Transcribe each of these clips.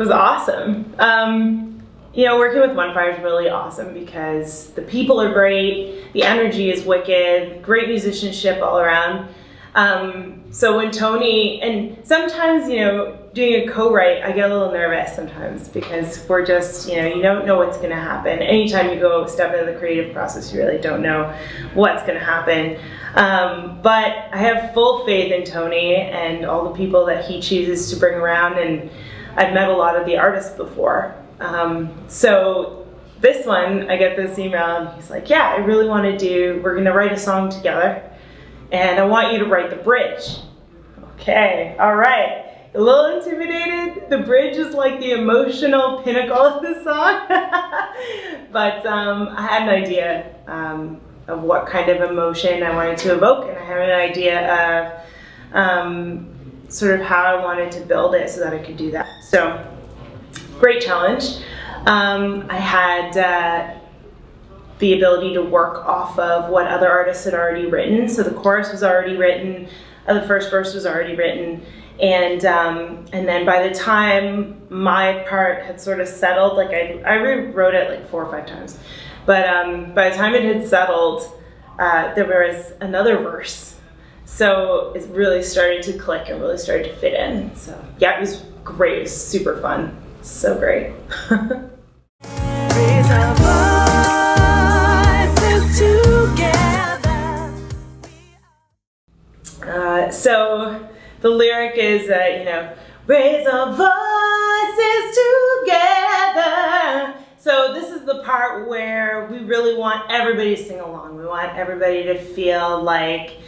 was awesome. Working with One Fire is really awesome because the people are great, the energy is wicked, great musicianship all around. So when Tony, and sometimes, doing a co-write, I get a little nervous sometimes because we're just, you don't know what's going to happen. Anytime you go step into the creative process, you really don't know what's going to happen. But I have full faith in Tony and all the people that he chooses to bring around, and I've met a lot of the artists before. So this one, I get this email and he's like, yeah, I really want to we're going to write a song together and I want you to write the bridge. Okay, all right. A little intimidated. The bridge is like the emotional pinnacle of the song. But I had an idea of what kind of emotion I wanted to evoke, and I had an idea of sort of how I wanted to build it so that I could do that. So, great challenge. I had the ability to work off of what other artists had already written. So the chorus was already written, the first verse was already written, and then by the time my part had sort of settled, like I rewrote it like 4 or 5 times, but by the time it had settled, there was another verse. So it really started to click and really started to fit in. So yeah, it was great. It was super fun. So great. Raise our voices together. So the lyric is, raise our voices together. So this is the part where we really want everybody to sing along. We want everybody to feel like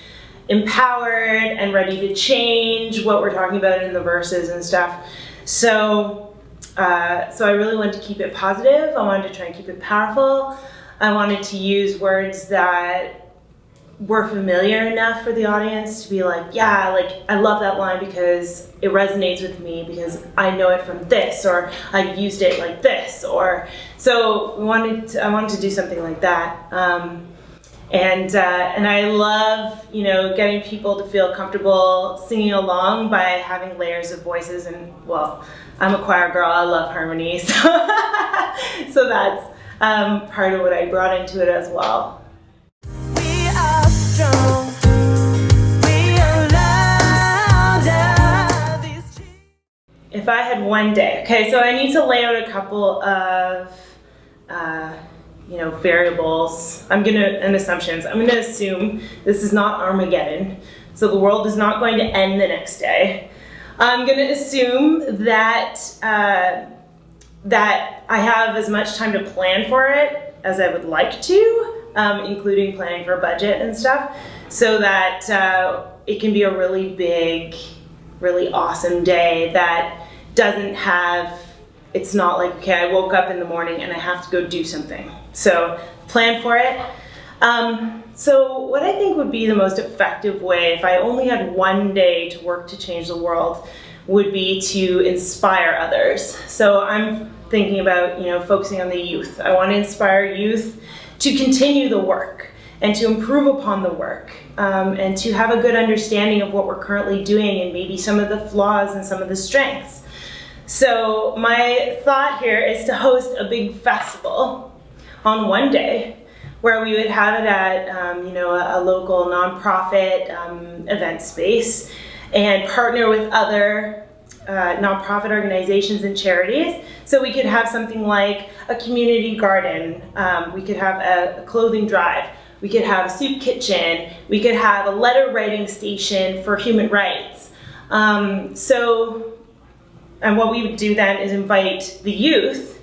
empowered and ready to change what we're talking about in the verses and stuff. So I really wanted to keep it positive. I wanted to try and keep it powerful. I wanted to use words that were familiar enough for the audience to be like, yeah, like I love that line because it resonates with me because I know it from this, or I've used it like this, or so I wanted to do something like that. And I love, getting people to feel comfortable singing along by having layers of voices. And well, I'm a choir girl. I love harmony, so that's part of what I brought into it as well. We are strong. We are louder. If I had one day, okay, so I need to lay out a couple of variables. And assumptions. I'm gonna assume this is not Armageddon, so the world is not going to end the next day. I'm gonna assume that that I have as much time to plan for it as I would like to, including planning for budget and stuff, so that it can be a really big, really awesome day that doesn't have, it's not like, okay, I woke up in the morning and I have to go do something. So plan for it. So what I think would be the most effective way, if I only had one day to work to change the world, would be to inspire others. So I'm thinking about, focusing on the youth. I want to inspire youth to continue the work and to improve upon the work, and to have a good understanding of what we're currently doing and maybe some of the flaws and some of the strengths. So my thought here is to host a big festival on one day, where we would have it at a local nonprofit event space, and partner with other nonprofit organizations and charities. So we could have something like a community garden, we could have a clothing drive, we could have a soup kitchen, we could have a letter writing station for human rights. And what we would do then is invite the youth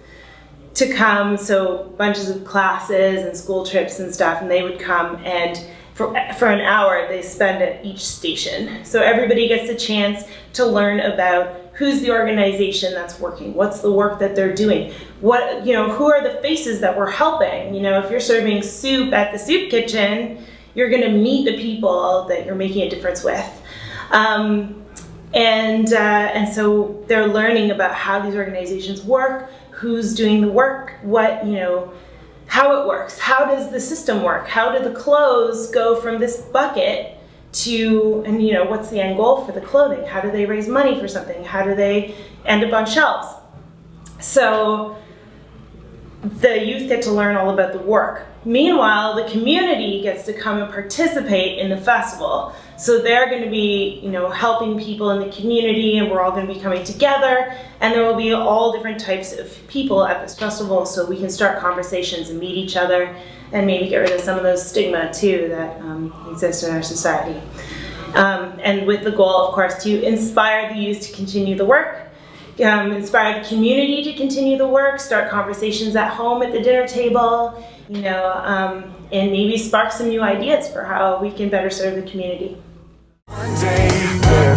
to come, so bunches of classes and school trips and stuff, and they would come, and for an hour they spend at each station. So everybody gets a chance to learn about who's the organization that's working, what's the work that they're doing, who are the faces that we're helping. If you're serving soup at the soup kitchen, you're gonna meet the people that you're making a difference with. And so they're learning about how these organizations work, who's doing the work, how it works, how does the system work, how do the clothes go from this bucket to, and what's the end goal for the clothing, how do they raise money for something, how do they end up on shelves. So the youth get to learn all about the work. Meanwhile, the community gets to come and participate in the festival. So they're going to be, helping people in the community, and we're all going to be coming together, and there will be all different types of people at this festival, so we can start conversations and meet each other, and maybe get rid of some of those stigma too that exist in our society. And with the goal, of course, to inspire the youth to continue the work, inspire the community to continue the work, start conversations at home at the dinner table, and maybe spark some new ideas for how we can better serve the community. One day.